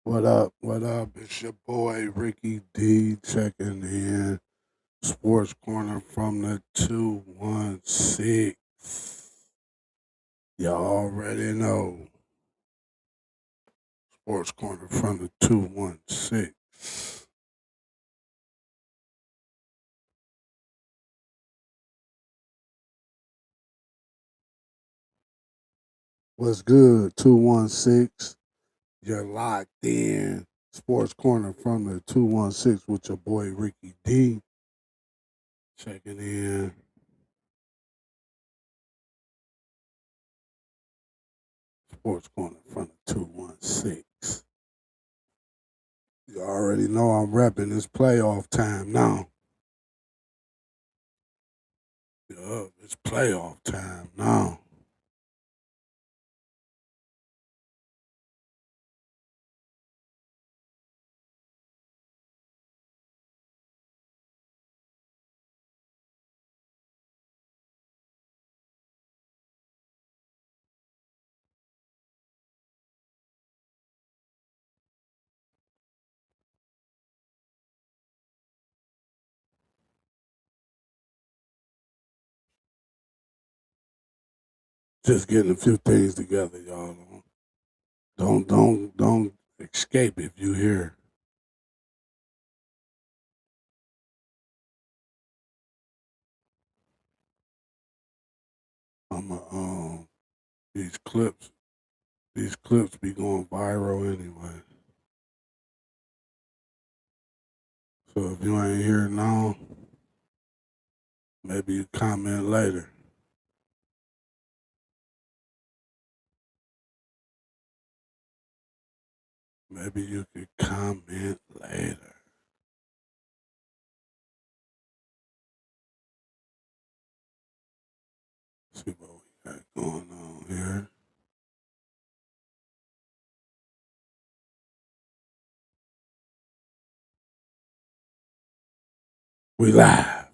What up? What up? It's your boy Ricky D checking in. Sports Corner from the 216. Y'all already know. Sports Corner from the 216. What's good? 216. You're locked in. Sports Corner from the 216 with your boy Ricky D checking in. Sports Corner from the 216. You already know I'm repping. It's playoff time now. Yup, it's playoff time now. Just getting a few things together, y'all. Don't escape if you hear. I'm these clips these clips be going viral anyway. So if you ain't here now, maybe you comment later. Maybe you could comment later. See what we got going on here. We live.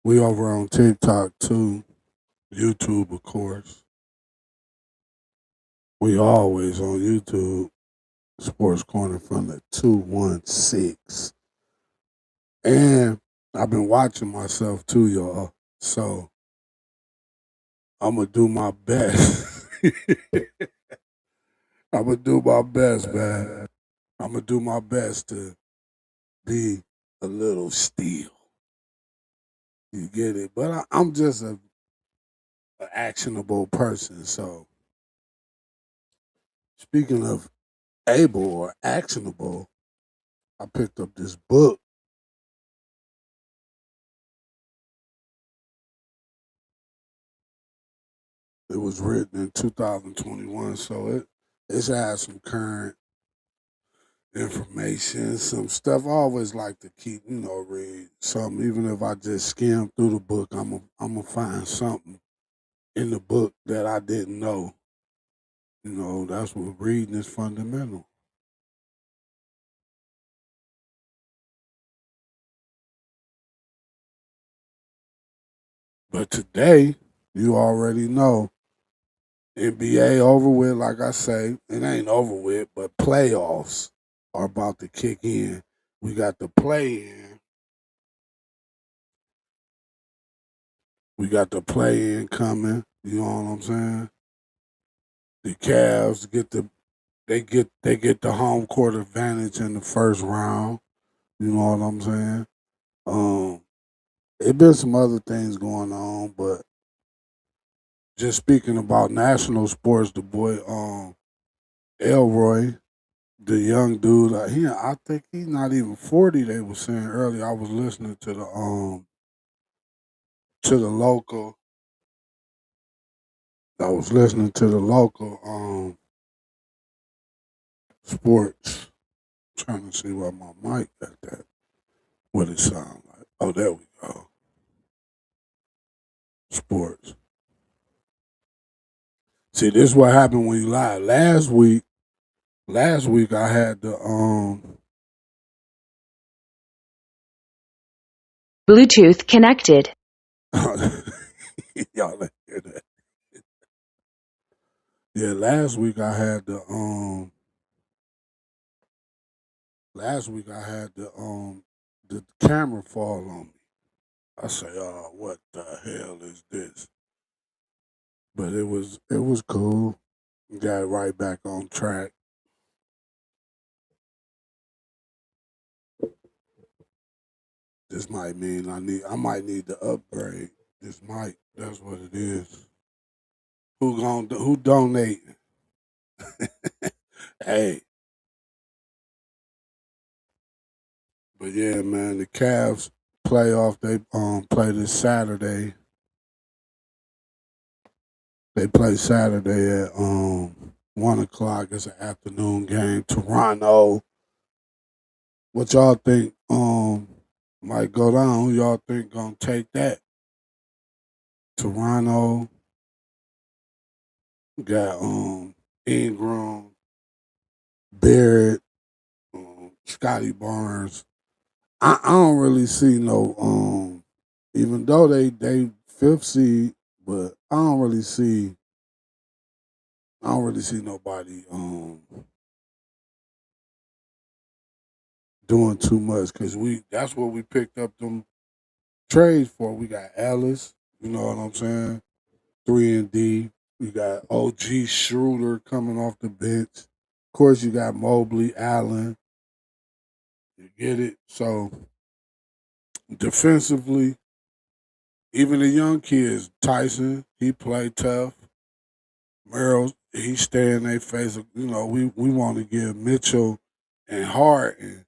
We over on TikTok too. YouTube, of course. We always on YouTube. Sports Corner from the 216. And I've been watching myself too, y'all. So I'm going to do my best. I'm going to do my best, man. I'm going to do my best to be a little still. You get it? But I'm just a actionable person. So speaking of able or actionable, I picked up this book. It was written in 2021, so it has some current information, some stuff. I always like to keep, read something. Even if I just skim through the book, I'm gonna find something in the book that I didn't know. That's what reading is fundamental. But today, you already know NBA over with. Like I say, it ain't over with, but playoffs are about to kick in. We got the play in. We got the play in coming. You know what I'm saying? The Cavs get the home court advantage in the first round. You know what I'm saying? Um, it been some other things going on, but just speaking about national sports, the boy Elroy, the young dude, I think he's not even 40. They were saying earlier. I was listening to the local. I was listening to the local sports. Trying to see why my mic got that. What it sound like? Oh, there we go. Sports. See, this is what happened when you lie. Last week I had the Bluetooth connected. y'all didn't hear that. Yeah, last week I had the camera fall on me. I say, oh, what the hell is this? But it was cool. Got right back on track. This might mean I might need to upgrade this mic. That's what it is. Who donate? Hey, but yeah, man, the Cavs playoff they play this Saturday. They play Saturday at 1 o'clock. It's an afternoon game. Toronto. What y'all think might go down? Who y'all think gonna take that? Toronto got Ingram, Barrett, Scotty Barnes. I don't really see no even though they fifth seed, but I don't really see nobody doing too much because we that's what we picked up them trades for. We got Ellis, you know what I'm saying? 3 and D. We got OG Schroeder coming off the bench. Of course, you got Mobley, Allen. You get it. So defensively, even the young kids, Tyson, he played tough. Merrill, he stay in their face. We want to give Mitchell and Hart, and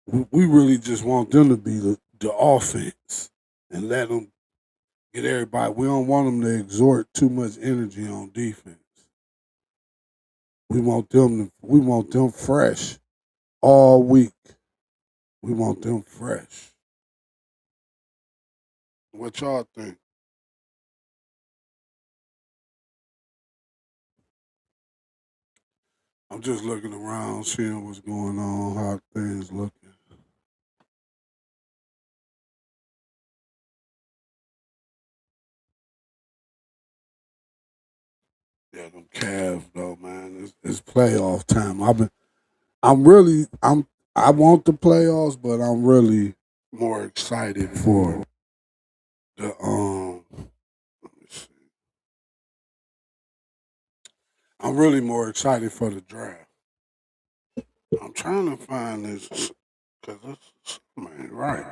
we really just want them to be the offense and let them get everybody. We don't want them to exert too much energy on defense. We want them fresh all week. We want them fresh. What y'all think? I'm just looking around, seeing what's going on, how things looking. Yeah, them Cavs though, man. It's playoff time. I want the playoffs, but I'm really more excited for the let me see. I'm really more excited for the draft. I'm trying to find this because this something ain't right.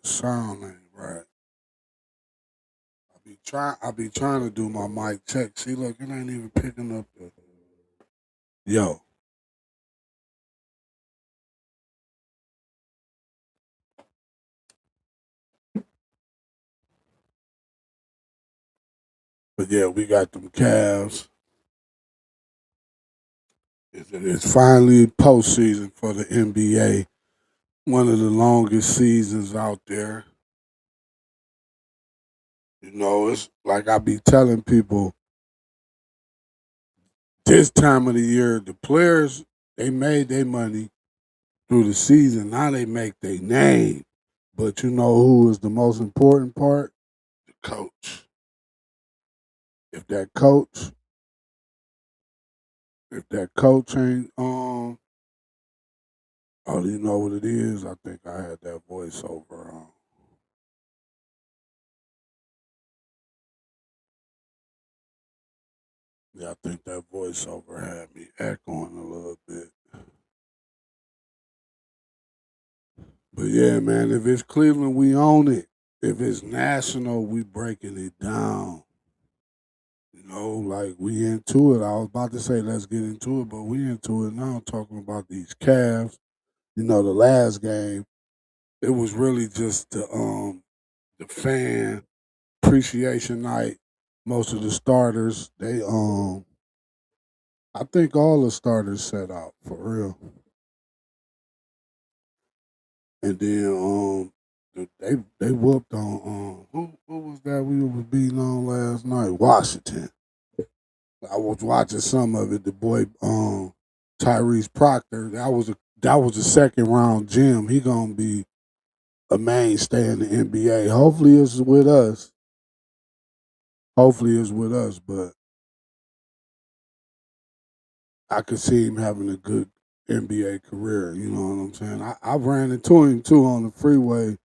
The sound ain't right. I be trying to do my mic check. See, look, it ain't even picking up the. Yo, But yeah, we got them Cavs. It's finally postseason for the NBA. One of the longest seasons out there. You know, it's like I be telling people this time of the year, the players, they made their money through the season. Now they make their name. But you know who is the most important part? The coach. If that coach, if that coach ain't oh, you know what it is? I think I had that voiceover on. Yeah, I think that voiceover had me echoing a little bit. But yeah, man, if it's Cleveland, we own it. If it's national, we breaking it down. You know, like we into it. I was about to say let's get into it, but we into it now talking about these Cavs. You know, the last game, it was really just the fan appreciation night. Most of the starters, they I think all the starters set out for real. And then they whooped on who was that we was beating on last night? Washington. I was watching some of it. The boy Tyrese Proctor. That was a second round gem. He gonna be a mainstay in the NBA. Hopefully it's with us. Hopefully it's with us. But I could see him having a good NBA career. You know what I'm saying? I ran into him too on the freeway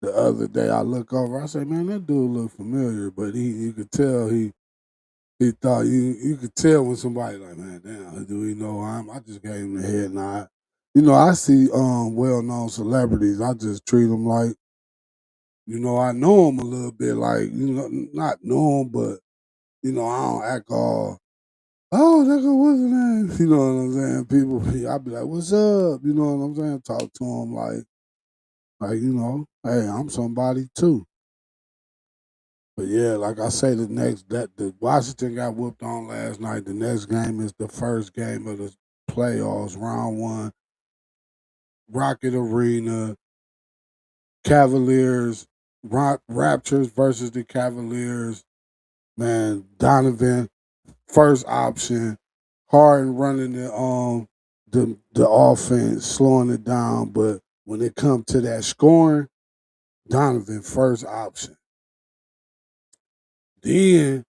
the other day. I look over. I say, man, that dude look familiar. But you could tell he thought you could tell when somebody like, man, damn, do we know him? I just gave him the head nod. You know, I see well known celebrities. I just treat them like, you know, I know them a little bit, like, you know, not know them, but you know, I don't act all, oh, that go what's his name? You know what I'm saying? People, I be like, what's up? You know what I'm saying? Talk to them like you know, hey, I'm somebody too. But yeah, like I say, the Washington got whooped on last night. The next game is the first game of the playoffs, round one, Rocket Arena, Cavaliers, Raptors versus the Cavaliers. Man, Donovan, first option, Harden running the offense, slowing it down. But when it comes to that scoring, Donovan first option. Then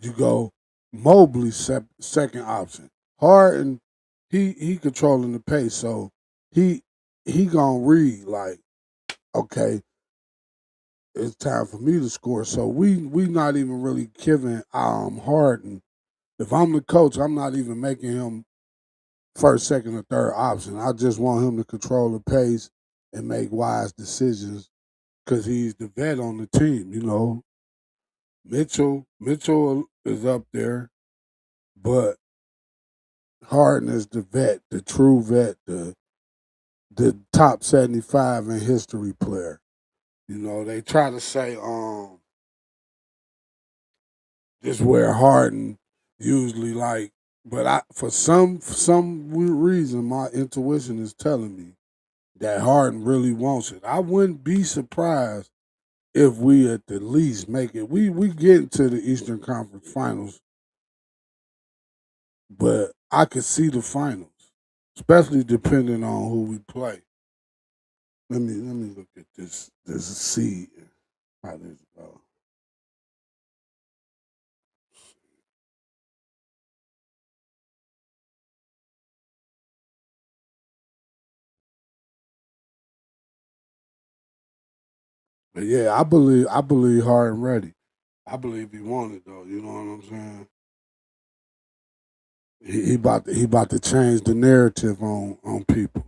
you go Mobley second option. Harden, he controlling the pace, so he he gonna read like, okay, it's time for me to score. So we not even really giving Harden. If I'm the coach, I'm not even making him first, second, or third option. I just want him to control the pace and make wise decisions because he's the vet on the team. You know, Mitchell is up there, but Harden is the vet, the true vet, the top 75 in history player. You know, they try to say this where Harden usually like, but I for some weird reason my intuition is telling me that Harden really wants it. I wouldn't be surprised if we at the least make it. We get into the Eastern Conference Finals, but I could see the finals, especially depending on who we play. Let me look at this seed how this go. But yeah, I believe Harden ready. I believe he wanted though. You know what I'm saying? He about to change the narrative on people.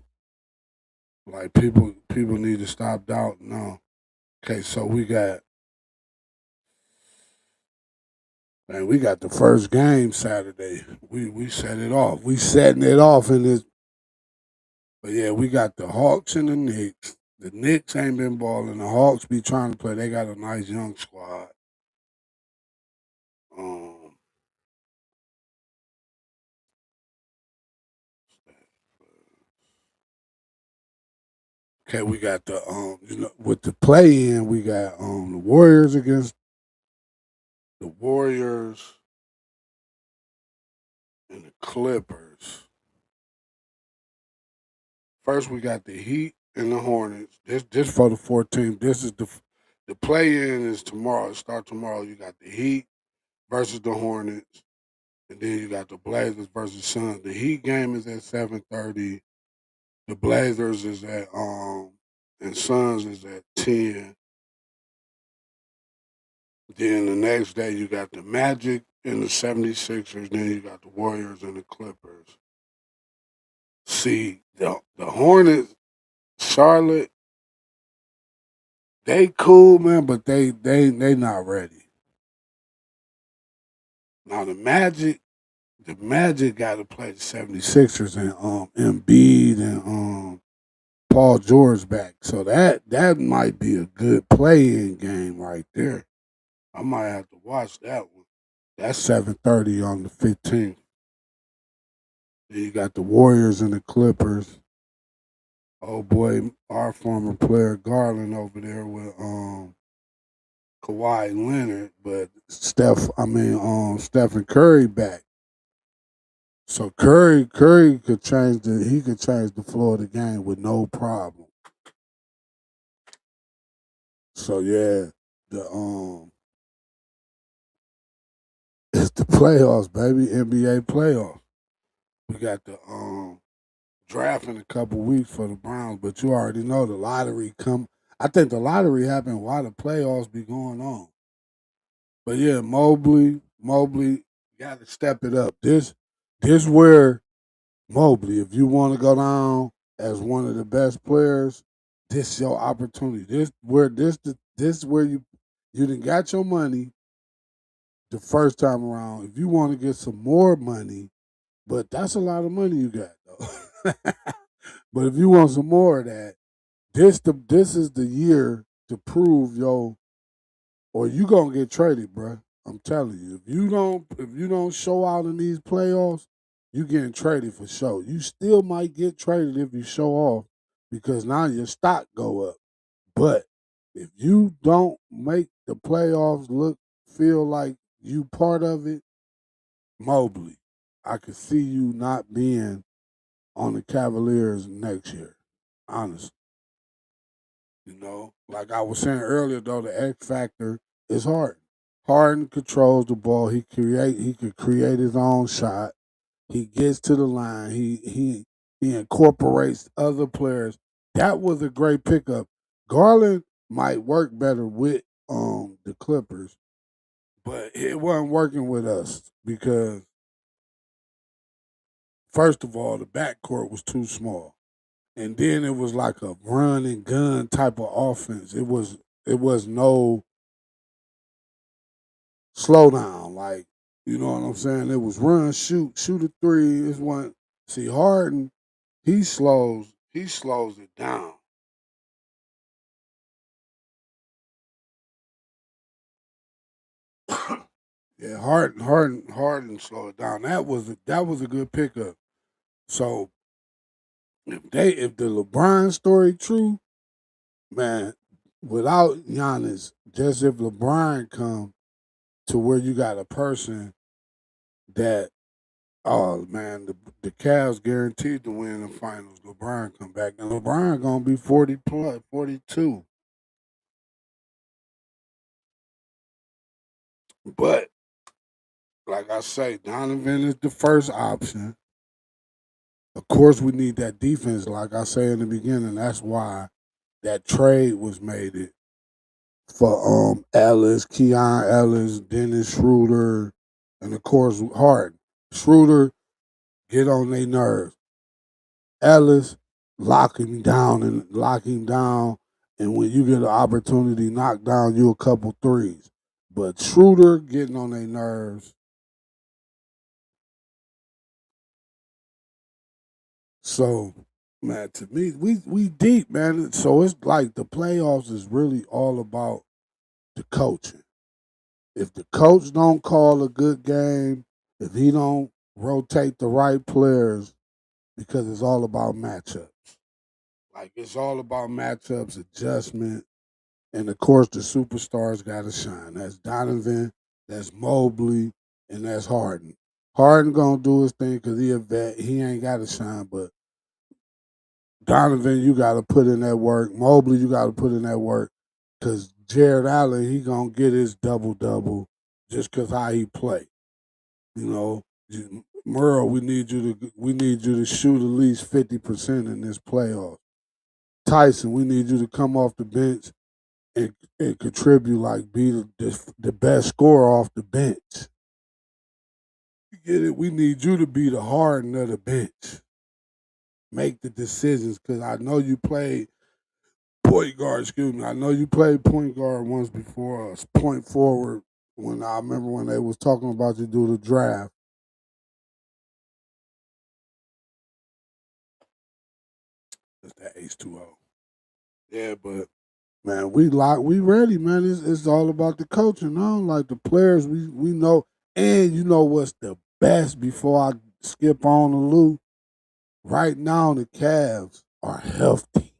Like people need to stop doubting. No. Okay, so we got the first game Saturday. We set it off. We setting it off in this. But yeah, we got the Hawks and the Knicks. The Knicks ain't been balling. The Hawks be trying to play. They got a nice young squad. Okay, we got the with the play in, we got the Warriors against the Warriors and the Clippers. First, we got the Heat and the Hornets. This for the 14th. This is the play in is tomorrow. It start tomorrow. You got the Heat versus the Hornets, and then you got the Blazers versus Suns. The Heat game is at 7:30. The Blazers is at and Suns is at 10. Then the next day you got the Magic and the 76ers. Then you got the Warriors and the Clippers. See, the Hornets, Charlotte, they cool, man, but they not ready. Now the Magic got to play the 76ers and Embiid and Paul George back. So that might be a good play-in game right there. I might have to watch that one. That's 7:30 on the 15th. Then you got the Warriors and the Clippers. Oh boy, our former player Garland over there with Kawhi Leonard, but Stephen Curry back. So Curry could change the floor of the game with no problem. So yeah, the it's the playoffs, baby, NBA playoffs. We got the draft in a couple weeks for the Browns, but you already know the lottery come. I think the lottery happened while the playoffs be going on. But yeah, Mobley got to step it up. This where Mobley, if you want to go down as one of the best players, this your opportunity. This where you done got your money the first time around. If you want to get some more money, but that's a lot of money you got though. But if you want some more of that, this is the year to prove or you gonna get traded, bro. I'm telling you, if you don't show out in these playoffs, you getting traded for sure. You still might get traded if you show off because now your stock go up. But if you don't make the playoffs feel like you part of it, Mobley, I could see you not being on the Cavaliers next year. Honestly. Like I was saying earlier, though, the X factor is Harden. Harden controls the ball. He could create his own shot. He gets to the line. He incorporates other players. That was a great pickup. Garland might work better with the Clippers, but it wasn't working with us because first of all, the backcourt was too small. And then it was like a run and gun type of offense. It was no slowdown. Like, you know what I'm saying? It was run, shoot a three. It's one. See, Harden, he slows it down. Yeah, Harden slowed it down. That was a good pickup. So if the LeBron story true, man, without Giannis, just if LeBron come to where you got a person that, oh man, the Cavs guaranteed to win the finals. LeBron come back, and LeBron gonna be 40 plus, 42. But like I say, Donovan is the first option. Of course, we need that defense. Like I say in the beginning, that's why that trade was made it for Ellis, Keon Ellis, Dennis Schroeder, and of course Harden. Schroeder get on their nerves. Ellis lock him down, and when you get an opportunity, knock down you a couple threes. But Schroeder getting on their nerves. So, man, to me, we deep, man. So it's like the playoffs is really all about the coaching. If the coach don't call a good game, if he don't rotate the right players, because it's all about matchups. Like it's all about matchups, adjustment, and of course the superstars got to shine. That's Donovan, that's Mobley, and that's Harden. Harden gonna do his thing because he a vet. He ain't got to shine, but Donovan, you got to put in that work. Mobley, you got to put in that work because Jared Allen, he gonna get his double double just because how he play. You know, Merle, we need you to shoot at least 50% in this playoff. Tyson, we need you to come off the bench and contribute, like be the best scorer off the bench. You get it? We need you to be the Harden of the bench. Make the decisions because I know you played point guard. Excuse me. I know you played point guard once before us. Point forward. When I remember when they was talking about you do the draft. It's that H2O. Yeah, but man, we ready, man. It's all about the coaching, no? Like the players we know. And you know what's the best before I skip on the Lou? Right now the Cavs are healthy.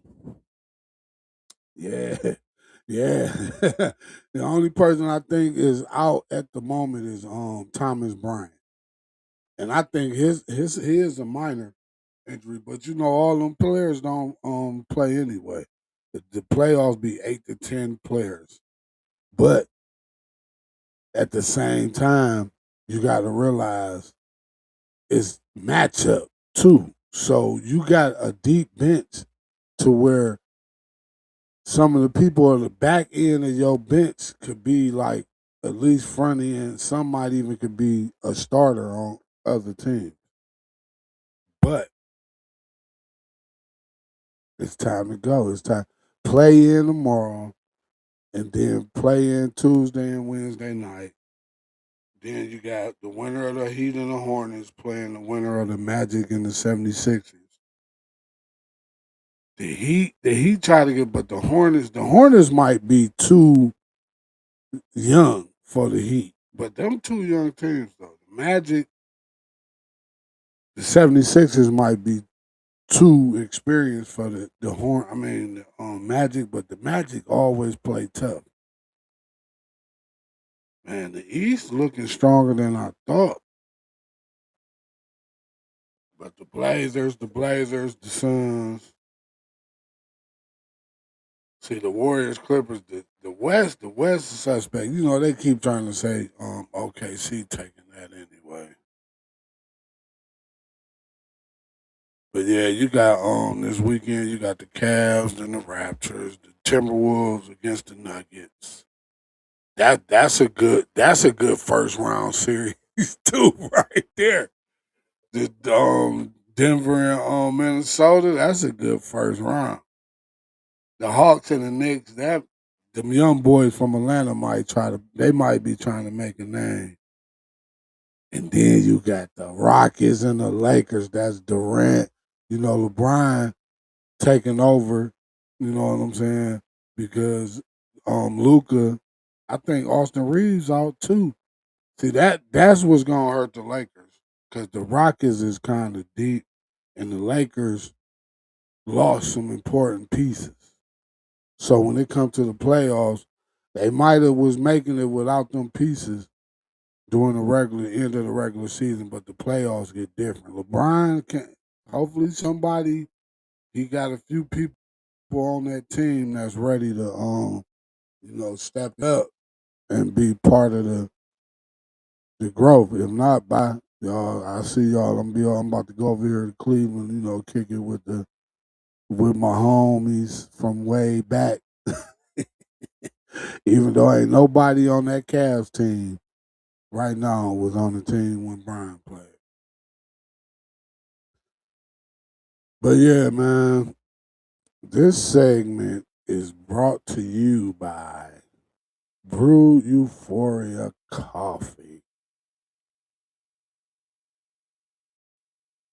Yeah. Yeah. The only person I think is out at the moment is Thomas Bryant. And I think his he is a minor injury, but you know all them players don't play anyway. The playoffs be 8 to 10 players. But at the same time, you got to realize it's matchup too. So you got a deep bench to where some of the people on the back end of your bench could be like at least front end. Some might even could be a starter on other teams. But it's time to go. It's time play in tomorrow, and then play in Tuesday and Wednesday night. Then you got the winner of the Heat and the Hornets playing the winner of the Magic and the 76ers. The Heat try to get, but the Hornets might be too young for the Heat. But them two young teams though, the Magic, the 76ers might be too experienced for the Magic, but the Magic always play tough. Man, the East looking stronger than I thought. But the Blazers, the Suns. See the Warriors, Clippers, the West is suspect. You know they keep trying to say OKC taking that anyway. But yeah, you got this weekend. You got the Cavs and the Raptors, the Timberwolves against the Nuggets. That's a good first round series too, right there. The Denver and Minnesota. That's a good first round. The Hawks and the Knicks. That them young boys from Atlanta might try to. They might be trying to make a name. And then you got the Rockets and the Lakers. That's Durant. You know LeBron taking over. You know what I'm saying? Because Luca, I think Austin Reeves out too. See that's what's gonna hurt the Lakers because the Rockets is kind of deep, and the Lakers lost some important pieces. So when it comes to the playoffs, they might have was making it without them pieces during the regular end of the regular season, but the playoffs get different. LeBron can hopefully somebody he got a few people on that team that's ready to step up and be part of the growth. If not, by y'all, I see y'all. I'm about to go over here to Cleveland. Kick it with my homies from way back. Even though ain't nobody on that Cavs team right now was on the team when Brian played. But yeah, man, this segment is brought to you by Brew Euphoria Coffee.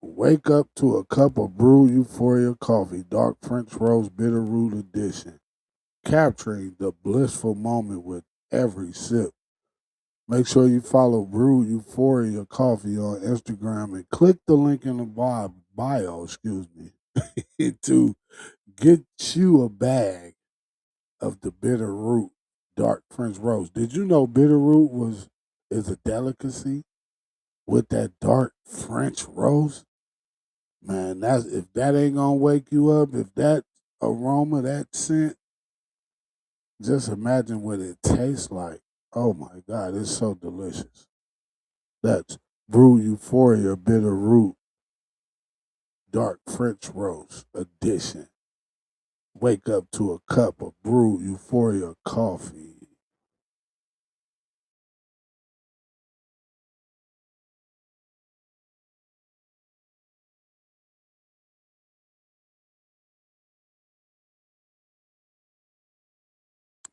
Wake up to a cup of Brew Euphoria Coffee, dark French roast bitter root edition, capturing the blissful moment with every sip. Make sure you follow Brew Euphoria Coffee on Instagram and click the link in the bio, to get you a bag of the bitter root dark French roast. Did you know bitter root is a delicacy with that dark French roast? Man, that's if that ain't gonna wake you up, if that aroma, that scent, just imagine what it tastes like. Oh my God, it's so delicious. That's Brew Euphoria Bitter Root Dark French Roast Edition. Wake up to a cup of Brew Euphoria coffee.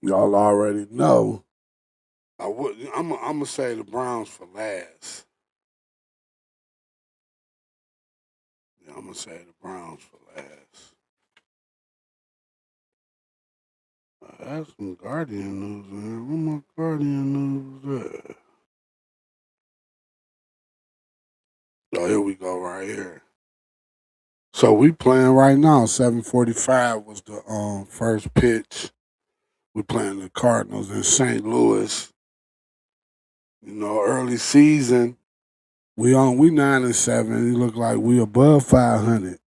Y'all already know. I'm gonna say the Browns for last. Yeah, I'm gonna say the Browns for last. I have some Guardian news, man. Where my Guardian news at? Oh, here we go, right here. So we playing right now. 7:45 was the first pitch. We playing the Cardinals in St. Louis. You know, early season. We 9-7. It look like we above 500.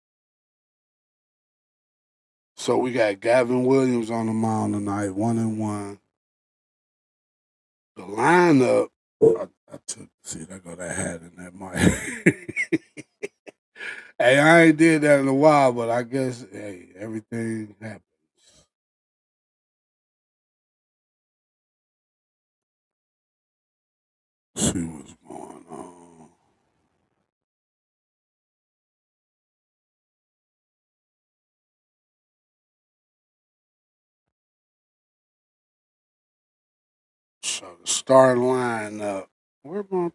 So we got Gavin Williams on the mound tonight, 1-1. The lineup. I took. See, there go that hat in that mic. Hey, I ain't did that in a while, but I guess hey, everything happens. See what's going on. So the start lineup. Where my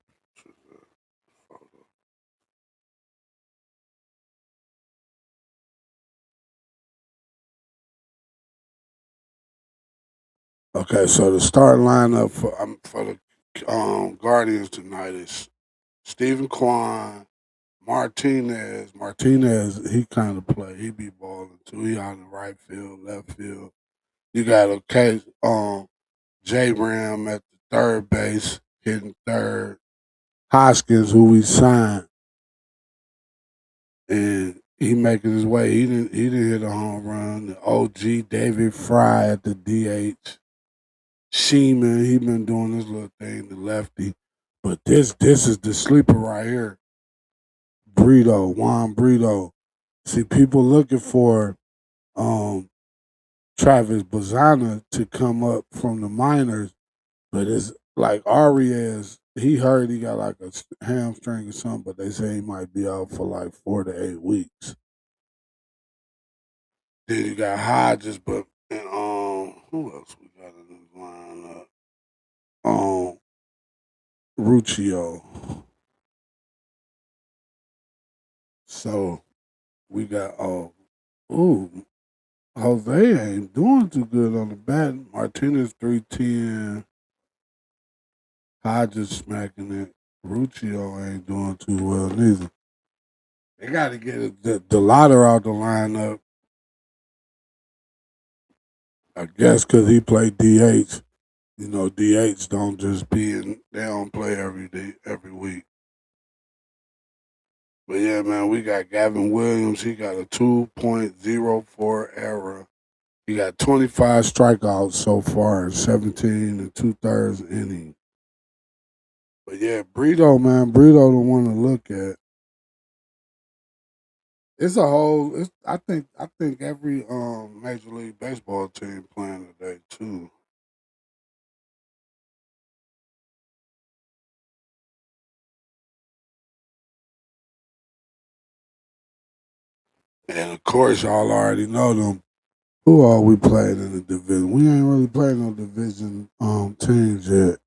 Okay, so the start lineup for the Guardians tonight is Stephen Kwan, Martinez. Martinez, he kind of play. He be balling too. He out in right field, left field. You got J Ram at the third base, hitting third. Hoskins, who we signed, and he making his way. He didn't hit a home run. The OG David Fry at the DH. Sheeman, he been doing this little thing, the lefty. But this is the sleeper right here. Juan Brito. See, people looking for um Travis Bazana to come up from the minors, but it's like Arias. He heard he got like a hamstring or something, but they say he might be out for like 4 to 8 weeks. Then you got Hodges, but and who else we got in this lineup? Ruccio. So we got ooh, Jose ain't doing too good on the bat. Martinez 310. Hodges smacking it. Ruccio ain't doing too well neither. They got to get the Lotter out the lineup. I guess because he played DH. You know, DH don't just be in. They don't play every day, every week. But yeah, man, we got Gavin Williams. He got a 2.04 error. He got 25 strikeouts so far, 17 and 2/3 innings. But yeah, Brito, man, Brito the one to look at. It's a whole. I think every Major League Baseball team playing today too. And of course, y'all already know them. Who are we playing in the division? We ain't really playing no division teams yet,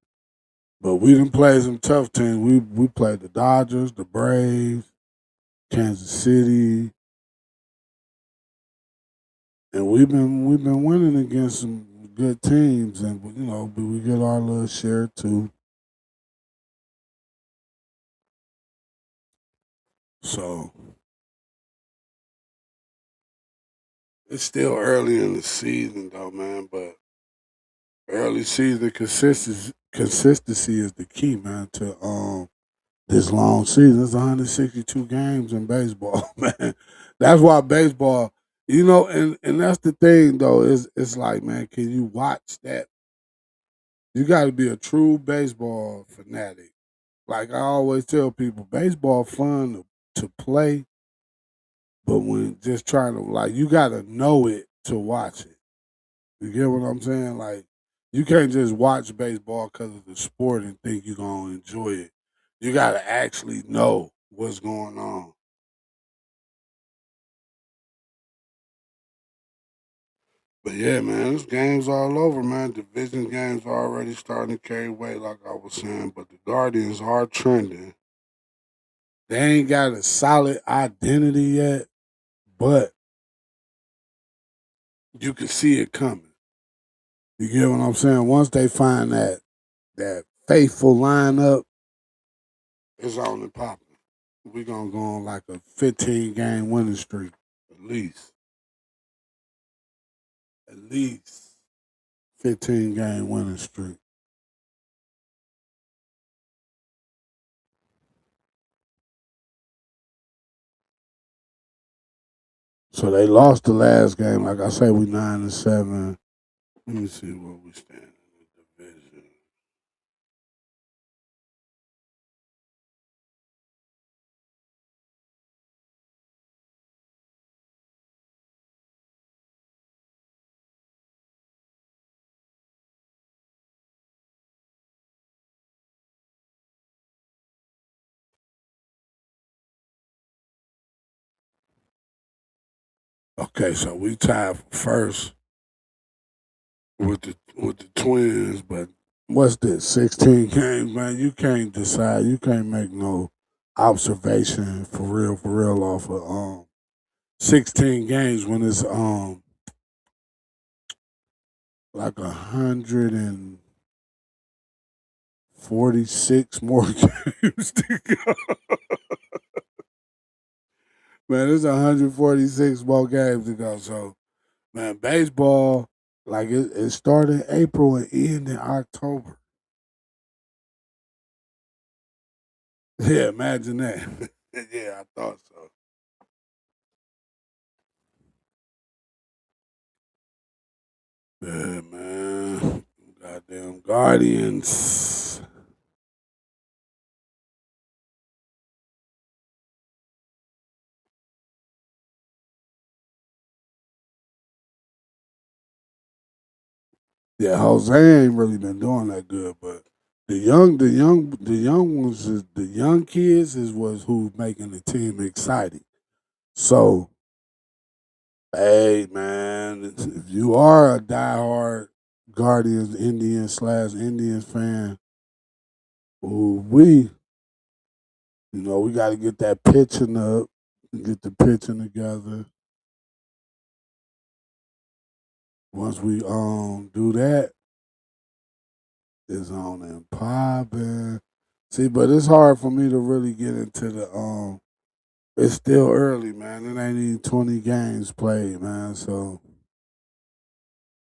but we done played some tough teams. We played the Dodgers, the Braves, Kansas City, and we've been winning against some good teams, and you know, but we get our little share too. So It's still early in the season though, man. But early season consistency is the key, man. To this long season, it's 162 games in baseball, man. That's why baseball, and that's the thing though. Is it's like, man, can you watch that? You got to be a true baseball fanatic. Like I always tell people, baseball fun to play, but when just trying to like, you got to know it to watch it. You get what I'm saying? Like, you can't just watch baseball because of the sport and think you're gonna enjoy it. You got to actually know what's going on. But yeah, man, there's games all over, man. Division games are already starting to carry weight, like I was saying. But the Guardians are trending. They ain't got a solid identity yet, but you can see it coming. You get what I'm saying? Once they find that faithful lineup, it's on and popping. We're gonna go on like a 15-game winning streak, at least. At least 15-game winning streak. So they lost the last game. Like I say, we 9-7. Let me see where we stand in the division. Okay, so we tied for first with the Twins, but what's this? 16 games, man. You can't decide. You can't make no observation for real off of 16 games when it's like 146 more games to go. Man, there's 146 more games to go. So, man, baseball, like it started in April and ended in October. Yeah, imagine that. Yeah, I thought so. Yeah, man. Goddamn Guardians. Yeah, Jose ain't really been doing that good, but the young ones, the young kids is was who's making the team exciting. So, hey, man, if you are a diehard Guardians Indians fan, we, we got to get that pitching up, get the pitching together. Once we do that, it's on and popping. See, but it's hard for me to really get into the It's still early, man. It ain't even 20 games played, man. So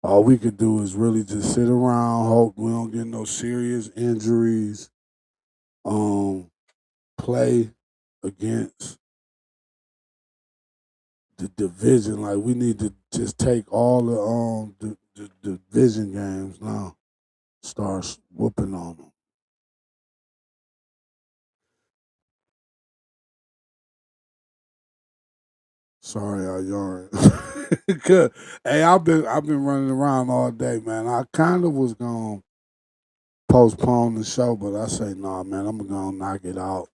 all we could do is really just sit around, hope we don't get no serious injuries. Um, Play against the division. Like we need to just take all the division games now. Start whooping on them. Sorry, I yawned. 'Cause, hey, I've been running around all day, man. I kind of was gonna postpone the show, but I say, nah, man, I'm gonna knock it out.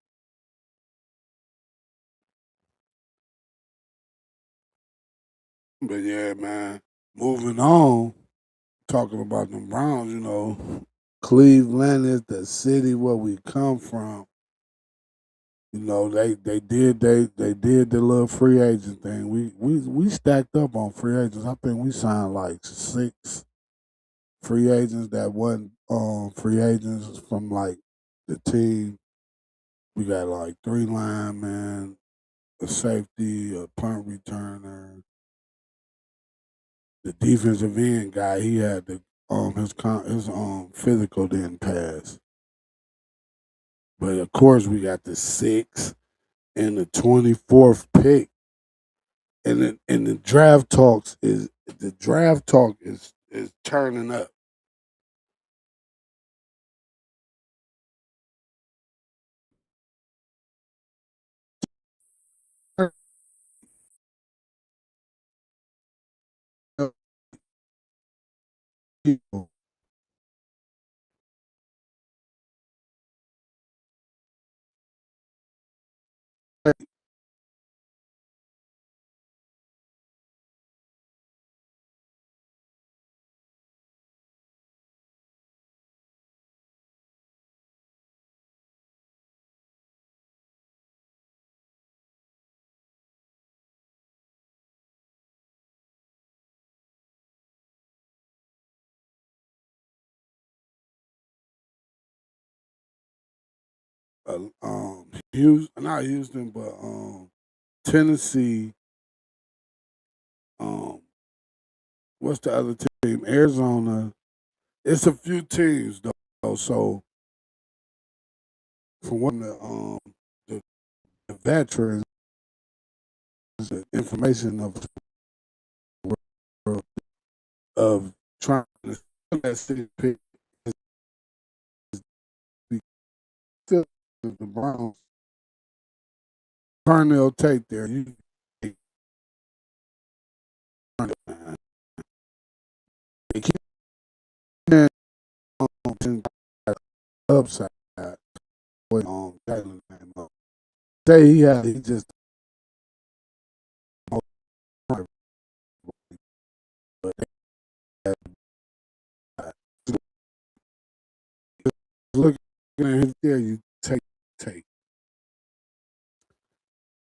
But yeah, man. Moving on, talking about them Browns, Cleveland is the city where we come from. They did the little free agent thing. We stacked up on free agents. I think we signed like 6 free agents that wasn't free agents from like the team. We got like 3 linemen, a safety, a punt returner, the defensive end guy, he had the his physical didn't pass. But of course, we got the 6th and the 24th pick, and the draft talks is the draft talk is turning up. People, Houston, not Houston, but Tennessee. Um, what's the other team? Arizona. It's a few teams though. So for one, the, the veterans, the information of trying to that city pick is still the Browns. Parnell Tate there. You they keep upside with Jalen name up. Say he just looking at him there, you take.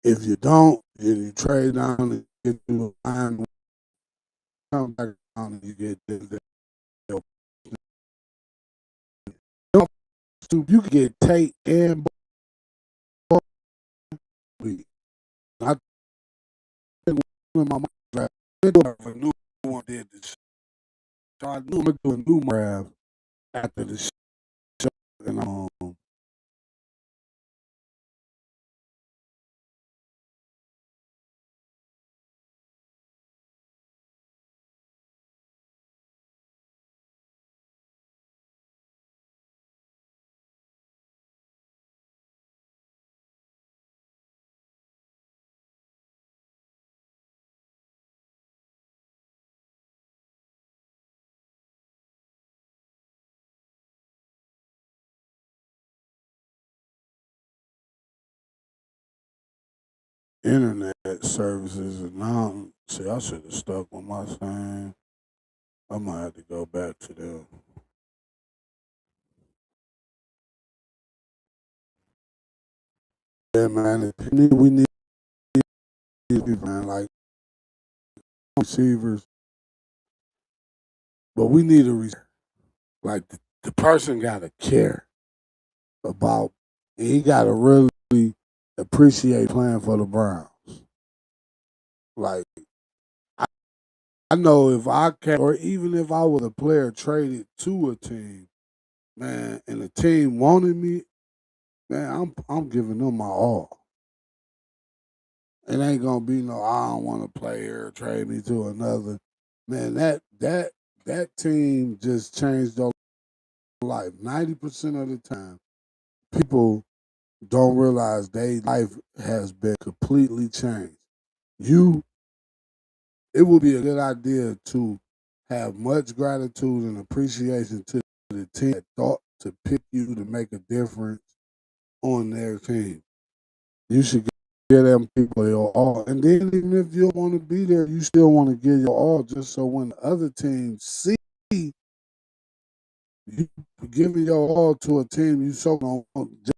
If you don't, and you trade down and get to the line, come back down and you get this. You can get Tate and Bowie. I think when my draft, they do have a new one did this. So I knew I'm gonna do a new draft after the show, and internet services, and now see, I should have stuck with my same. I might have to go back to them. Yeah, man. We need people, man, like receivers, but we need a like the person got to care about. And he got to really appreciate playing for the Browns. Like I, I know if I can, or even if I was a player traded to a team, man, and the team wanted me, man, I'm giving them my all. It ain't gonna be no I don't want to play here, trade me to another. Man, that team just changed their life. 90% of the time, people don't realize their life has been completely changed. You, it would be a good idea to have much gratitude and appreciation to the team that thought to pick you to make a difference on their team. You should give them people your all. And then even if you don't want to be there, you still want to give your all just so when the other team see you giving your all to a team you so don't want, just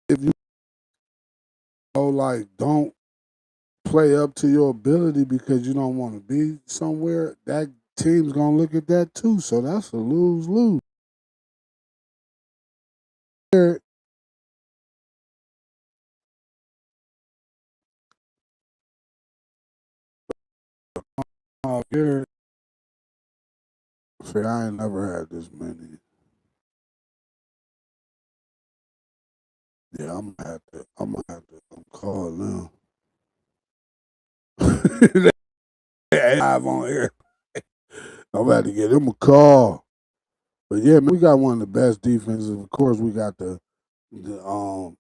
if you like don't play up to your ability because you don't want to be somewhere, that team's gonna look at that too. So that's a lose lose. Miles Garrett. See, I ain't never had this many. Yeah, I'm gonna have to call them. They live on air. I'm about to get them a call. But yeah, man, we got one of the best defenses. Of course, we got the we got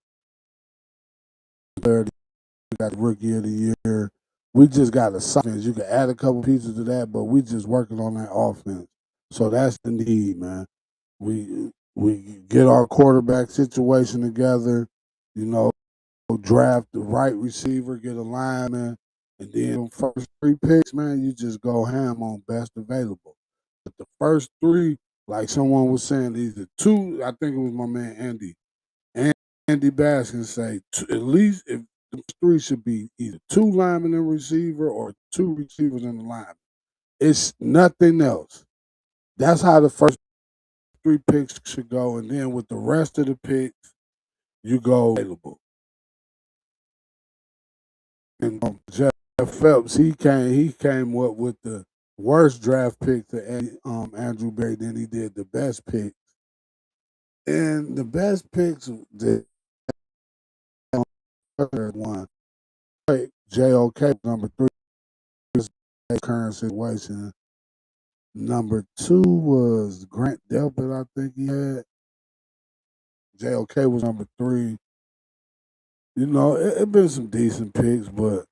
the rookie of the year. We just got a offense. You can add a couple pieces to that, but we just working on that offense. So that's the need, man. We get our quarterback situation together. You know, draft the right receiver, get a lineman, and then first three picks, man, you just go ham on best available. But the first three, like someone was saying, these are two. I think it was my man Andy. Andy Baskin say at least if the three should be either two linemen and receiver or two receivers and a lineman. It's nothing else. That's how the first three picks should go, and then with the rest of the picks, you go available. And Jeff Phelps, he came up with the worst draft pick to Andrew Berry. Then he did the best pick, and the best picks the one JOK number three current situation. Number two was Grant Delpit, I think he had. JOK was number three. You know, it been some decent picks, but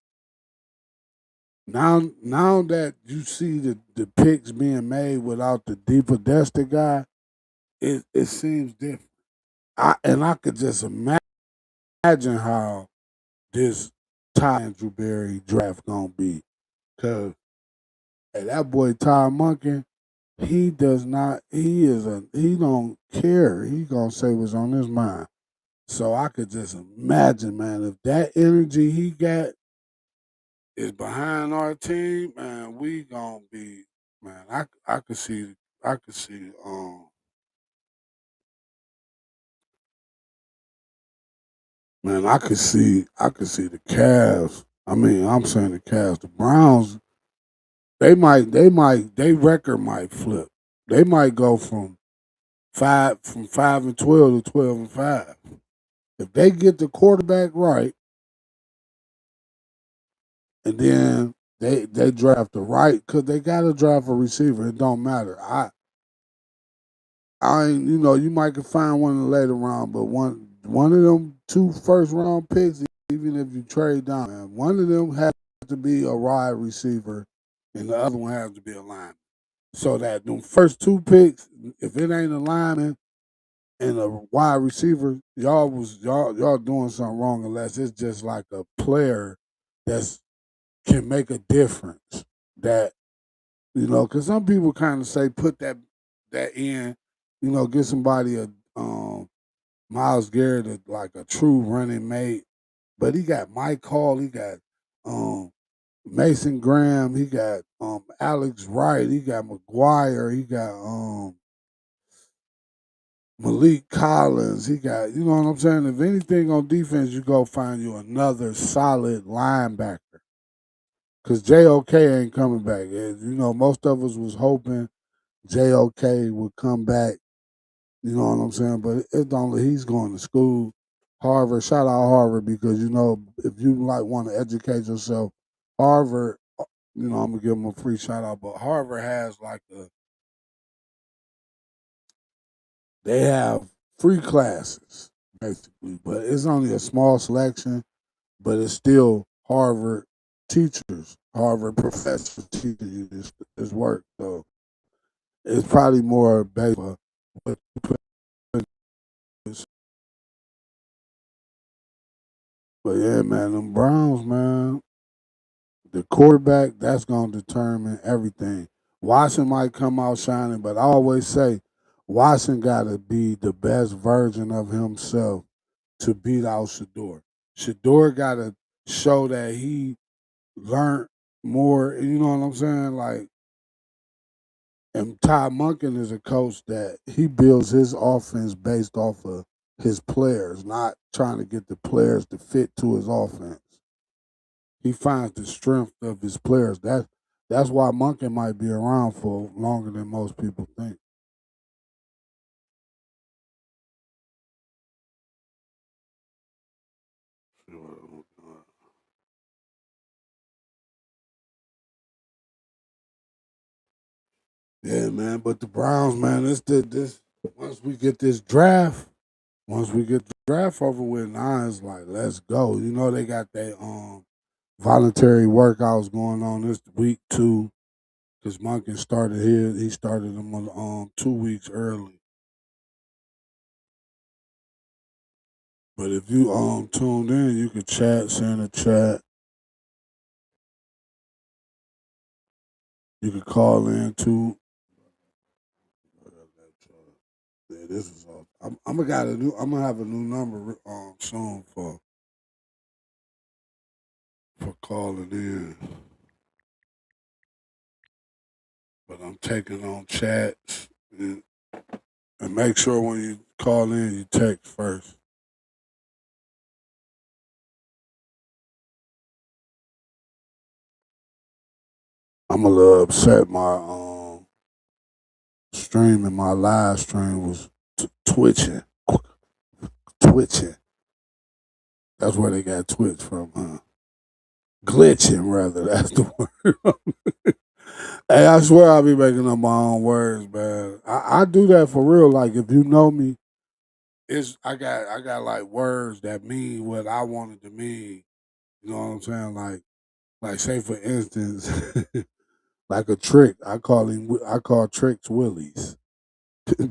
now that you see the picks being made without the deeper Desta guy, it seems different. I could just imagine how this Ty Andrew Berry draft gonna be. Cause hey, that boy Ty Monken, he does not he don't care. He gonna say what's on his mind. So I could just imagine, man, if that energy he got is behind our team, man, we gonna be, man. I could see man, I could see the Cavs. I mean, I'm saying the Cavs, the Browns, they record might flip. They might go from 5-12 to 12-5. If they get the quarterback right, and then they draft the right, because they got to draft a receiver. It don't matter. You know, you might can find one in the later round, but one of them two first round picks, even if you trade down, man, one of them has to be a wide receiver, and the other one has to be a lineman. So that the first two picks, if it ain't a lineman and a wide receiver, y'all doing something wrong unless it's just like a player that's can make a difference. That because some people kind of say put that in, get somebody a Miles Garrett like a true running mate, but he got Mike Hall, he got um Mason Graham, he got Alex Wright, he got McGuire, he got Malik Collins, he got you know what I'm saying. If anything on defense, you go find you another solid linebacker. Cause JOK ain't coming back. Most of us was hoping JOK would come back. You know what I'm saying? But it don't. He's going to school, Harvard. Shout out Harvard because if you like want to educate yourself, Harvard. I'm gonna give them a free shout out. But Harvard has like they have free classes basically, but it's only a small selection. But it's still Harvard teachers, Harvard professors teaching you this work. So it's probably more based on what you put in this. But yeah, man, them Browns, man, the quarterback, that's gonna determine everything. Watson might come out shining, but I always say Watson gotta be the best version of himself to beat out Shador. Shador gotta show that he learned more, you know what I'm saying? Like, and Ty Monken is a coach that he builds his offense based off of his players, not trying to get the players to fit to his offense. He finds the strength of his players. That's why Monkey might be around for longer than most people think. Yeah, man. But the Browns, man, this once we get this draft, once we get the draft over with, now it's like let's go. You know they got their voluntary workouts going on this week too. Cause Monkey started here. He started them on 2 weeks early. But if you tuned in, you could chat, send a chat. You could call in too. Yeah, this is all. I'm gonna got a new. I'm gonna have a new number soon for calling in. But I'm taking on chats and make sure when you call in, you text first. I'm a little upset. My stream and my live stream was twitching, twitching. That's where they got Twitch from, huh? Glitching, rather. That's the word. Hey, I swear I be making up my own words, man. I do that for real. Like if you know me, it's I got like words that mean what I wanted to mean. You know what I'm saying? Like say for instance, like a trick. I call tricks willies.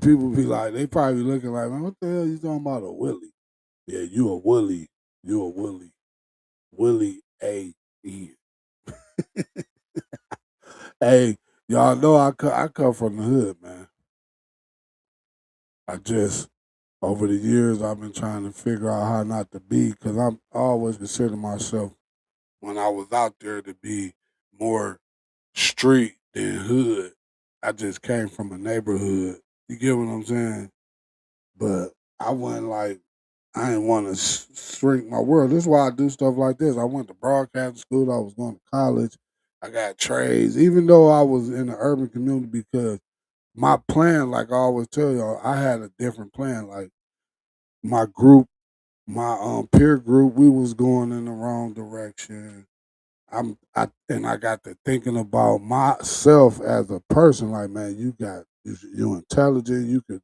People be like, they probably looking like, man, what the hell you talking about a willie? Yeah, you a willie. You a willie. Willie A. E. Hey, y'all know I come from the hood, man. I just over the years I've been trying to figure out how not to be because I always consider myself when I was out there to be more street than hood. I just came from a neighborhood. You get what I'm saying? But I wasn't like I didn't want to shrink my world. This is why I do stuff like this. I went to broadcasting school. I was going to college. I got trades, even though I was in the urban community because my plan, like I always tell y'all, I had a different plan. Like my group, my peer group, we was going in the wrong direction. I got to thinking about myself as a person. Like, man, you intelligent. You could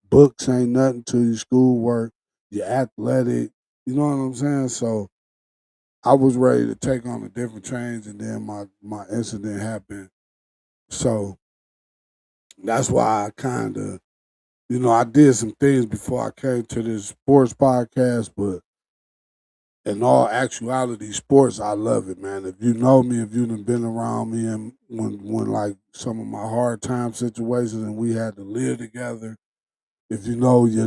books ain't nothing to your schoolwork. You're athletic. You know what I'm saying? So I was ready to take on a different change, and then my incident happened. So that's why I kind of I did some things before I came to this sports podcast, but in all actuality, sports, I love it, man. If you know me, if you done been around me and when like some of my hard time situations and we had to live together, if you know, you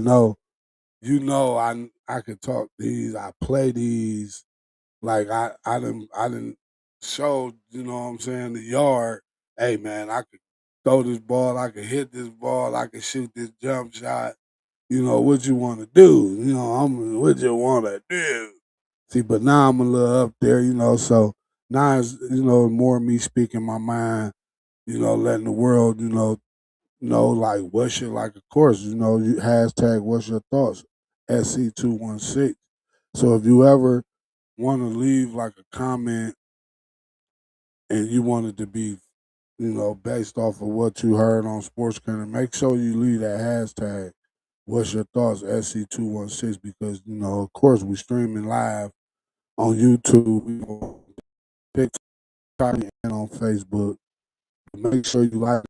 know I could talk these, I play these, like I didn't show, you know what I'm saying, the yard, hey man, I could throw this ball, I could hit this ball, I could shoot this jump shot. What you want to do? What you want to do? See, but now I'm a little up there, so now it's, more me speaking my mind, letting the world, know like what's your, like, of course, you hashtag what's your thoughts, SC216. So if you ever want to leave like a comment and you want it to be, based off of what you heard on Sports Corner, make sure you leave that hashtag what's your thoughts, SC216, because, of course, we streaming live on YouTube, we on TikTok, and on Facebook. Make sure you like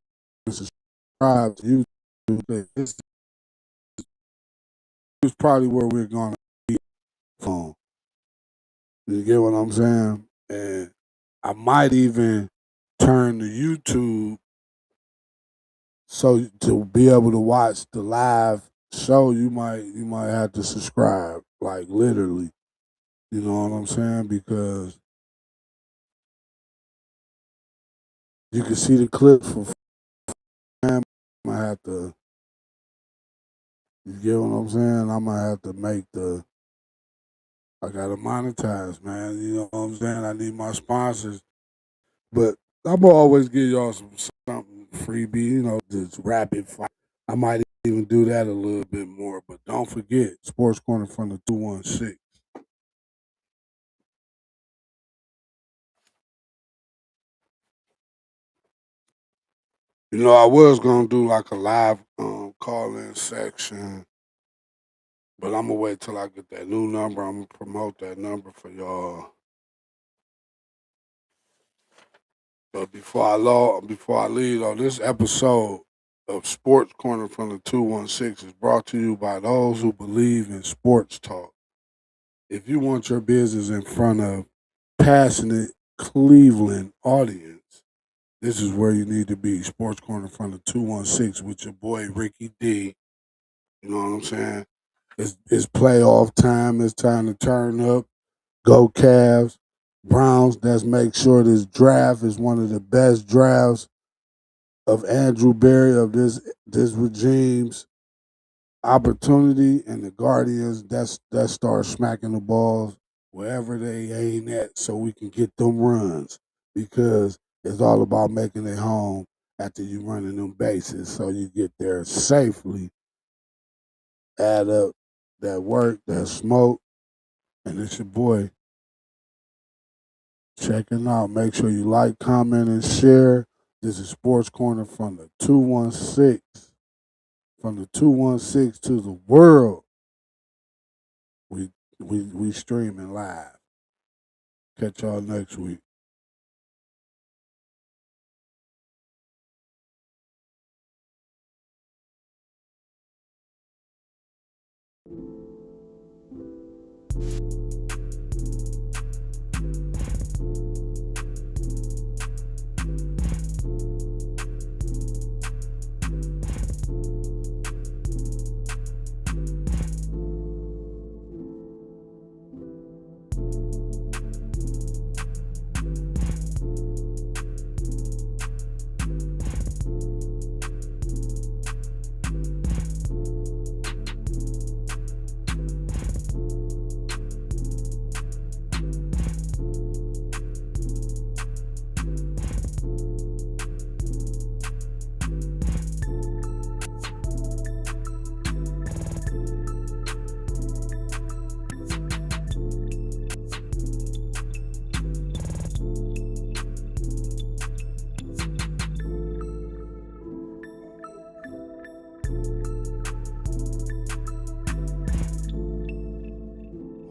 and subscribe to YouTube. This is probably where we're going to be from. You get what I'm saying? And I might even turn to YouTube so to be able to watch the live show. You might have to subscribe, like literally. You know what I'm saying? Because you can see the clips for fam. I have to. You get what I'm saying? I'm gonna have to make the. I gotta monetize, man. You know what I'm saying? I need my sponsors, but I'm gonna always give y'all something freebie, just rapid fire. I might even do that a little bit more, but don't forget Sports Corner from the 216. I was gonna do like a live call-in section, but I'm gonna wait till I get that new number. I'm gonna promote that number for y'all. But before I leave, though, this episode of Sports Corner from the 216 is brought to you by those who believe in sports talk. If you want your business in front of passionate Cleveland audience, this is where you need to be. Sports Corner from the 216 with your boy Ricky D. You know what I'm saying? It's playoff time. It's time to turn up. Go Cavs. Browns. Let's make sure this draft is one of the best drafts of Andrew Berry, of this regime's opportunity, and the Guardians that start smacking the balls wherever they aim at so we can get them runs, because it's all about making it home after you running them bases so you get there safely, add up that work, that smoke, and it's your boy checking out. Make sure you like, comment, and share. This is Sports Corner from the 216. From the 216 to the world. We streaming live. Catch y'all next week.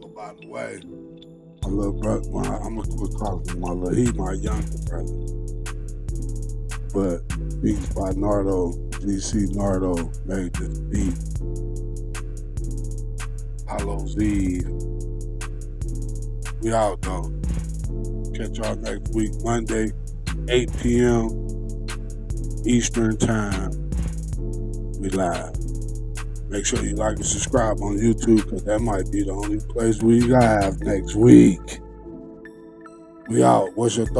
Oh, by the way, my little brother, I'm gonna quit calling him he my younger brother. But beats by Nardo, GC Nardo made this beat. Hallows Eve. We out though. Catch y'all next week, Monday, 8 p.m. Eastern Time. We live. Make sure you like and subscribe on YouTube, because that might be the only place we live next week. We out. What's your thoughts?